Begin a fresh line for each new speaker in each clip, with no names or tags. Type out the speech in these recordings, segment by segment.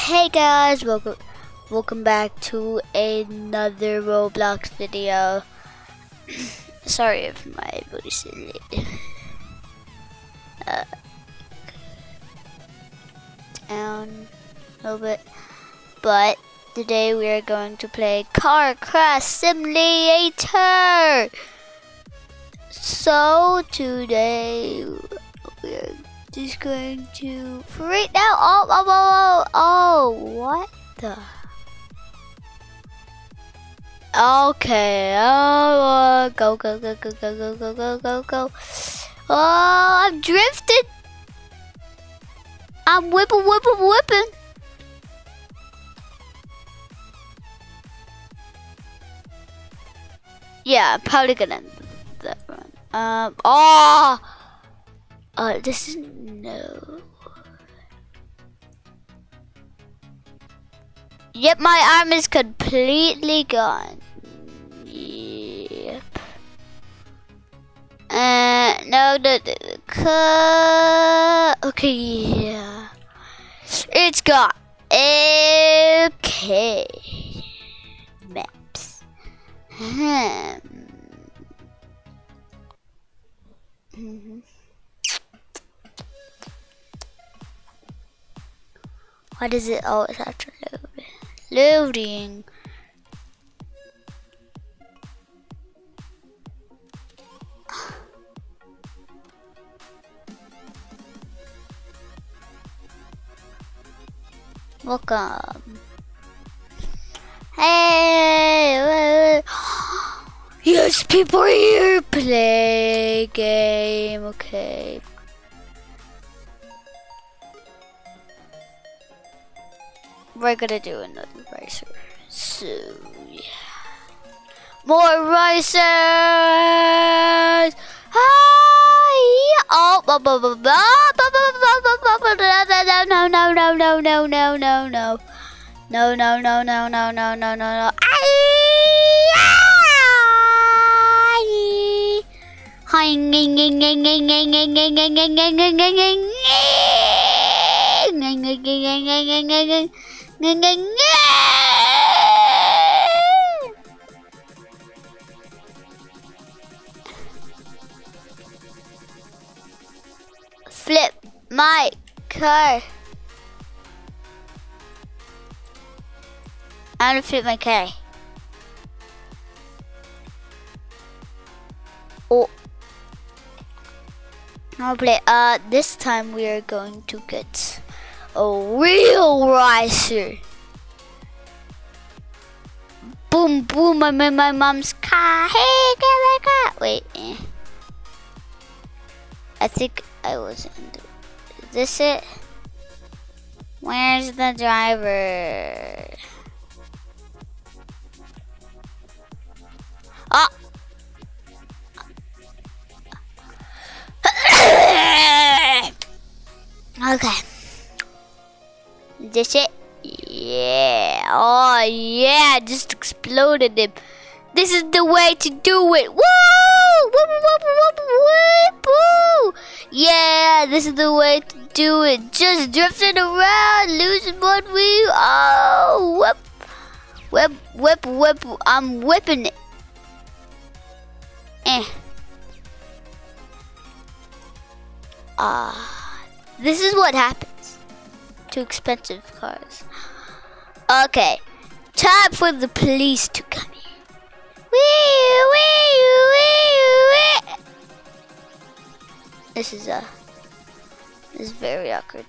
Hey guys, welcome back to another Roblox video. Sorry if my voice is down a little bit, but today we are going to play Car Crash Simulator. So today we're just going to, for right now, oh, what the? Okay, go. Oh, I'm drifting. I'm whipping. Yeah, I'm probably gonna end that run. This is no. Yep, my arm is completely gone. Yep. No, okay, yeah. It's gone. Okay. Maps. Why does it always have to load? Loading. Welcome. Hey. Yes, people are here. Play game. Okay. We're gonna do another racer. So yeah. More racers! Hi! Oh, no. Flip my car. I'm gonna flip my car. Oh. I'll play. This time we are going to get a real racer. Boom, I'm in my mom's car. Hey, get my car. Wait. I think I wasn't. Is this it? Where's the driver? Oh! Okay. Is this it? Yeah. Oh, yeah. Just exploded him. This is the way to do it. Woo! Woo! Yeah, this is the way to do it. Just drifting around, losing one wheel. Oh, whip. I'm whipping it. This is what happens to expensive cars. Okay, time for the police to come in. This is very awkward.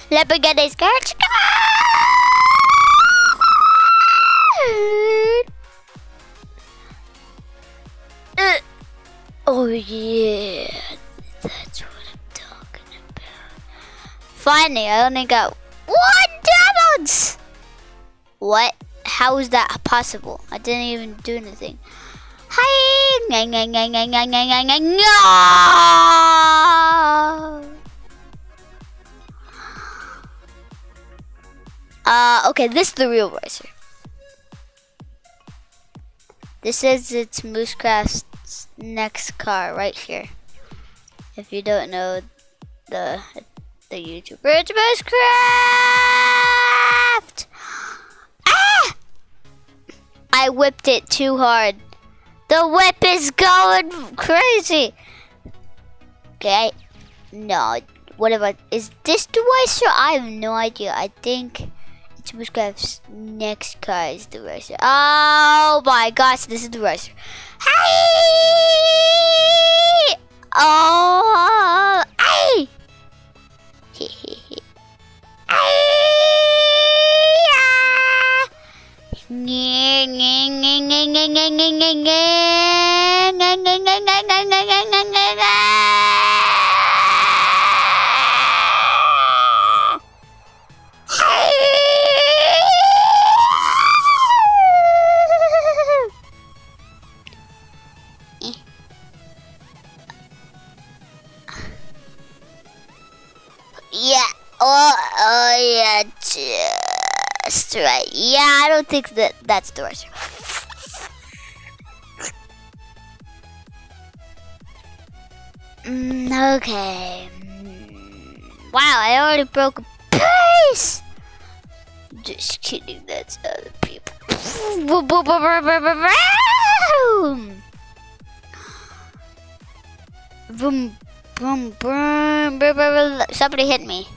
Let me get his skirt. Oh yeah, that's what I'm talking about. Finally, I only got 1 diamond. What? How is that possible? I didn't even do anything. Hi. Okay, this is the real racer. This is it's Moosecraft's next car right here. If you don't know the YouTuber, it's Moosecraft! Ah! I whipped it too hard. The whip is going crazy. Okay. No. What about, is this the racer? I have no idea. I think it's Moosecraft's next car is the racer. Oh my gosh, this is the racer. Hey! Oh! Hey! Yeah. Oh yeah, just right. Yeah, I don't think that's the racer. Okay. Wow, I already broke a piece. Just kidding, that's other people. Boom, boom, boom, boom. Somebody hit me.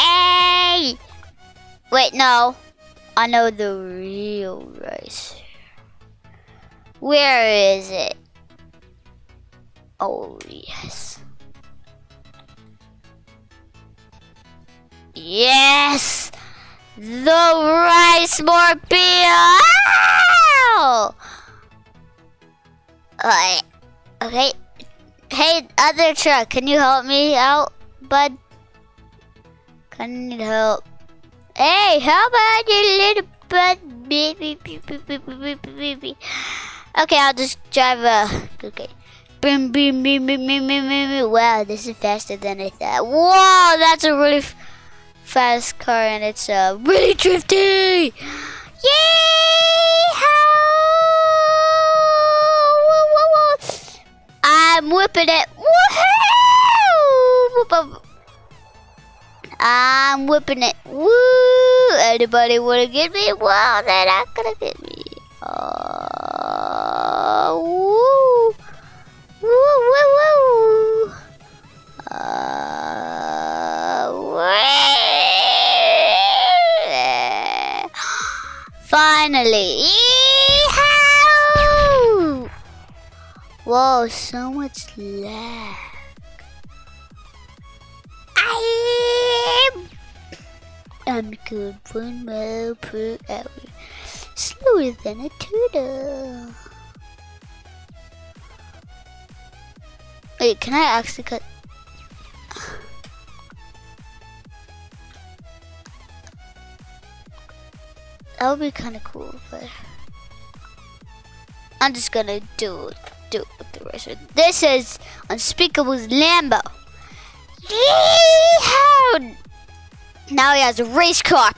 Hey! Wait, no. I know the real racer. Where is it? Oh, yes. Yes! The rice mobile! Okay. Hey, other truck, can you help me out, bud? I need help. Hey, how about you little bud? Baby. Okay, I'll just drive okay. Boom, boom, boom, boom, boom, boom, boom. Wow, this is faster than I thought. Whoa, that's a really fast car and it's really drifty. Yay! I'm whipping it. Woohoo! I'm whipping it. Woo! Anybody wanna get me? Well, they're not gonna get me. Woo! Woo! Woo! Woo! Finally! Yee-haw! Whoa, so much lag. I'm good 1 mile per hour, slower than a turtle. Wait, can I actually cut? That would be kind of cool, but I'm just gonna do it with the racer. This is Unspeakable's Lambo. Yeehaw! Now he has a race car.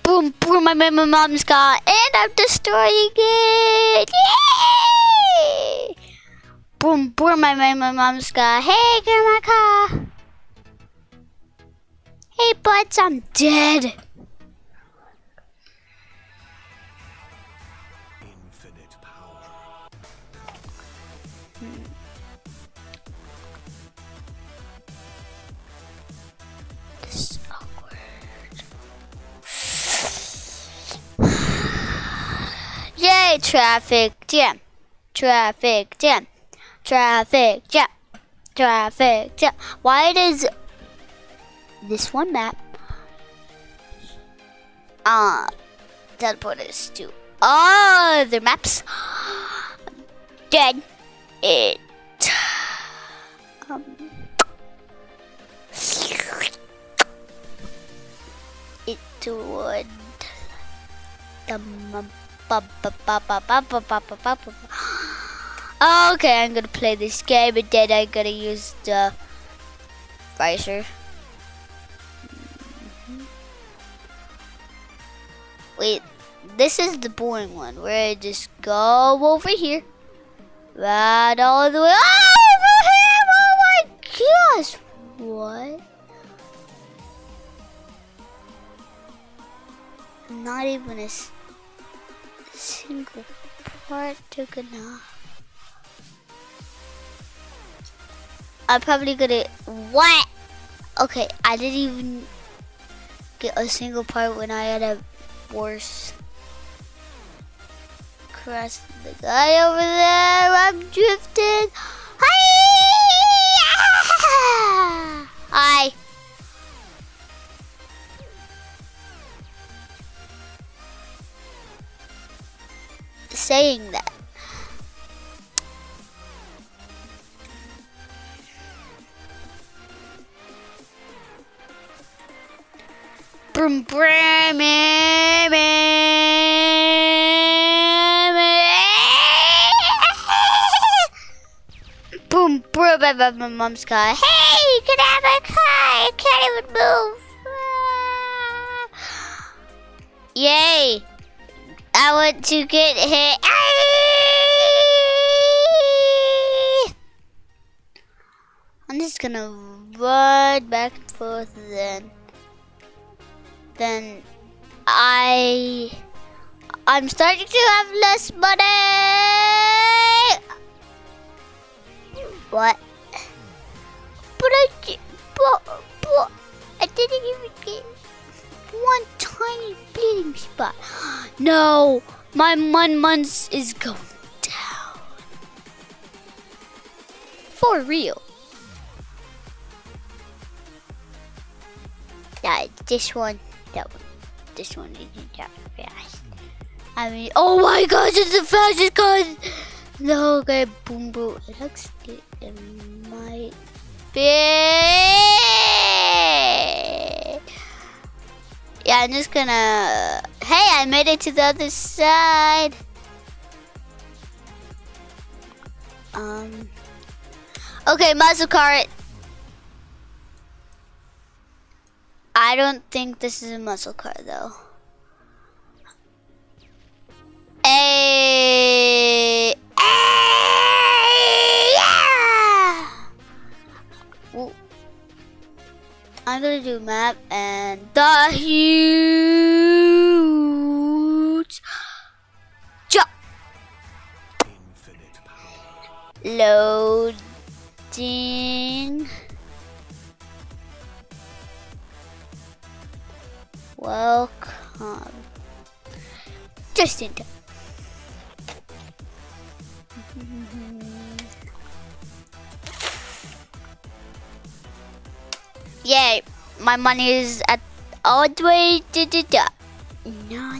Boom, boom, I'm in my mom's car, and I'm destroying it. Yay! Boom, boom, I'm in my mom's car. Hey, get my car. Hey, buds, I'm dead.
Infinite power.
Yay, traffic jam. Traffic jam. Traffic jam. Traffic jam. Why does this one map teleport us to other maps? Dead. It would okay, I'm gonna play this game and then I'm gonna use the riser. Wait, This is the boring one where I just go over here. Right all the way over here. Oh my gosh. What? Not even a single part took enough. I'm probably gonna. What? Okay, I didn't even get a single part when I had a worse. Cross the guy over there. I'm drifting. Hi. Hi. Saying that. Boom, boom, boom, boom, my mom's car. Hey, you can have my car. I can't even move. Yay. I want to get hit. I'm just gonna run back and forth then I'm starting to have less money. What? But I didn't even get one tiny bleeding spot. No, my months is going down. For real. Yeah, this one, that one. This one isn't that fast. I mean, oh my gosh, it's the fastest car. No, okay, boom, boom. It looks good. It might be. Yeah, I'm just gonna. Hey, I made it to the other side. Okay, muscle cart. I don't think this is a muscle car though. Hey, yeah! Ooh. I'm gonna do map and the huge jump.
Infinite power.
Loading. Welcome. Just in time. Yay, my money is at all the way to the top. No,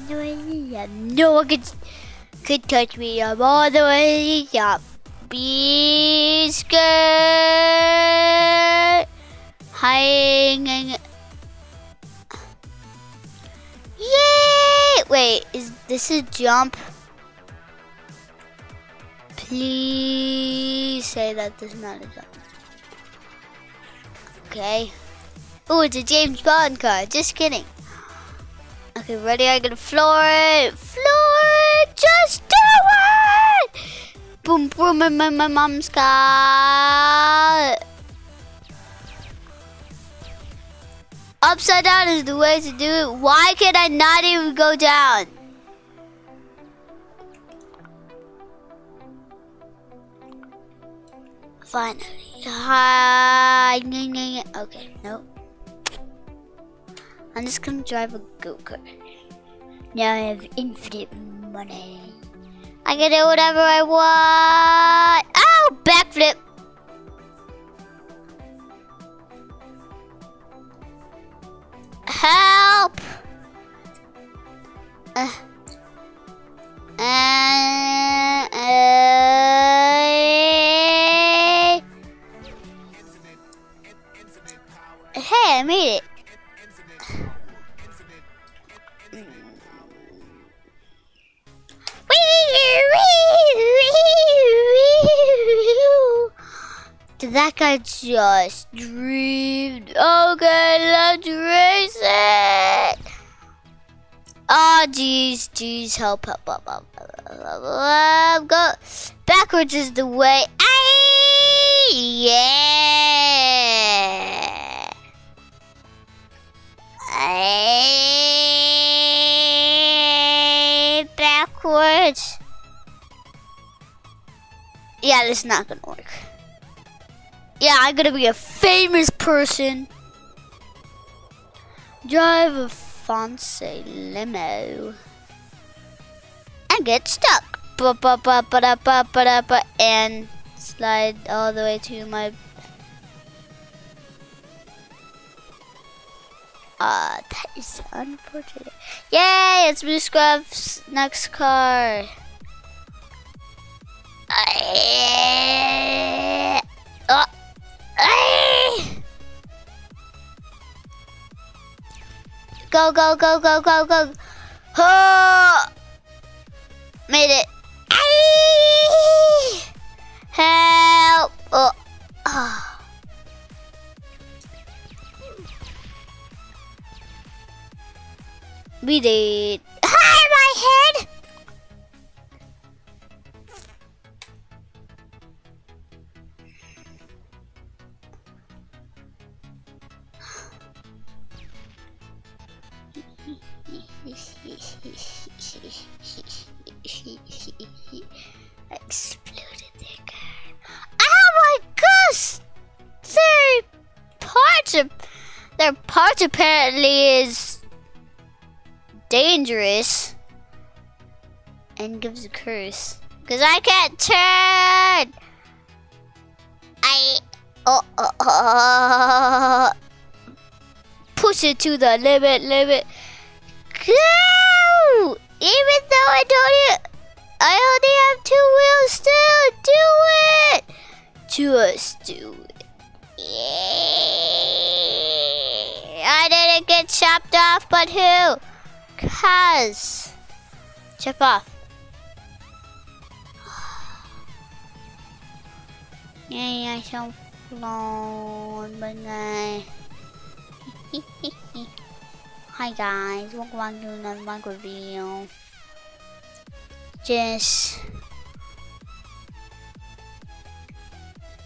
no one could touch me. I'm all the way to the top. Be scared. Hanging. Yay! Wait, is this a jump? Please say that this is not a jump. Okay. Oh, it's a James Bond car. Just kidding. Okay, ready? I'm gonna floor it. Floor it! Just do it! Boom, boom, in my mom's car. Upside down is the way to do it. Why can I not even go down? Finally. Hi. Okay, nope. I'm just gonna drive a go-kart. Now I have infinite money. I can do whatever I want. Oh, backflip. Help. Hey, I made it. Did that guy just drift? Okay, let's race it. Oh, Oh, jeez, help. Go. Backwards is the way. Aye, yeah. Aye, backwards. Yeah, this is not gonna work. Yeah, I'm gonna be a famous person. Drive a fancy limo and get stuck. And slide all the way to my. That is unfortunate. Yay! It's Blue Scruff's next car. Go. Oh! Made it. Aye! Help! Oh. We did. Hi, my head! Exploded their car. Oh my gosh! Their parts apparently is dangerous and gives a curse. Cause I can't turn. Push it to the limit. Go! Even though I only have 2 wheels still. Do it! Just do it. Yeah. I didn't get chopped off, but who? Cuz. Chop off. Yeah, I shall flown, but Hi guys, welcome back to another Minecraft video. Just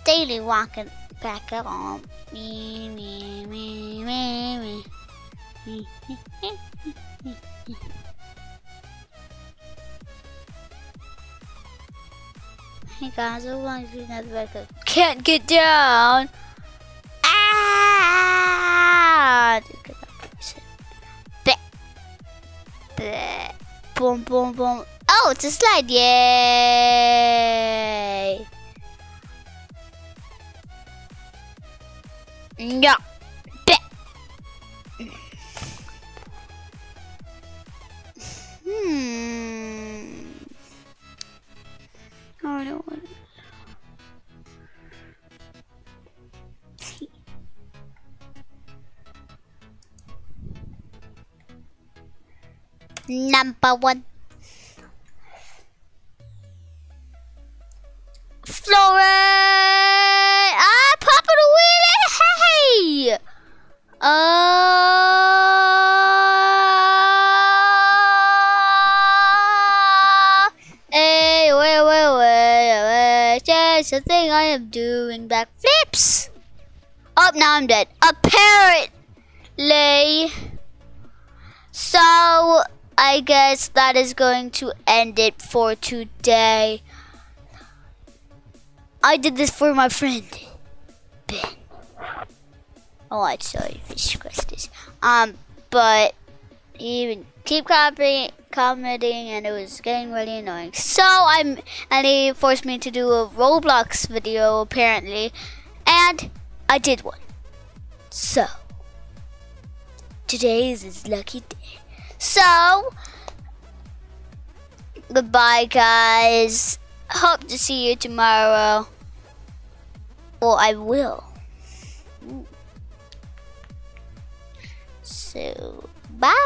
daily walking back up. Me. Hey guys, welcome back to another video. Can't get down. Ah! Boom. Oh, it's a slide. Yay. Yeah. I don't want it. Number 1. Florence! Papa the wheelie! Hey! Hey, wait. Just a thing I am doing backflips. Oh, now I'm dead. Apparently. So, I guess that is going to end it for today. I did this for my friend, Ben. Oh, I saw you fish questions. But he would keep commenting, and it was getting really annoying. So and he forced me to do a Roblox video apparently, and I did one. So today is his lucky day. So goodbye, guys. Hope to see you tomorrow. Well, I will. So, bye.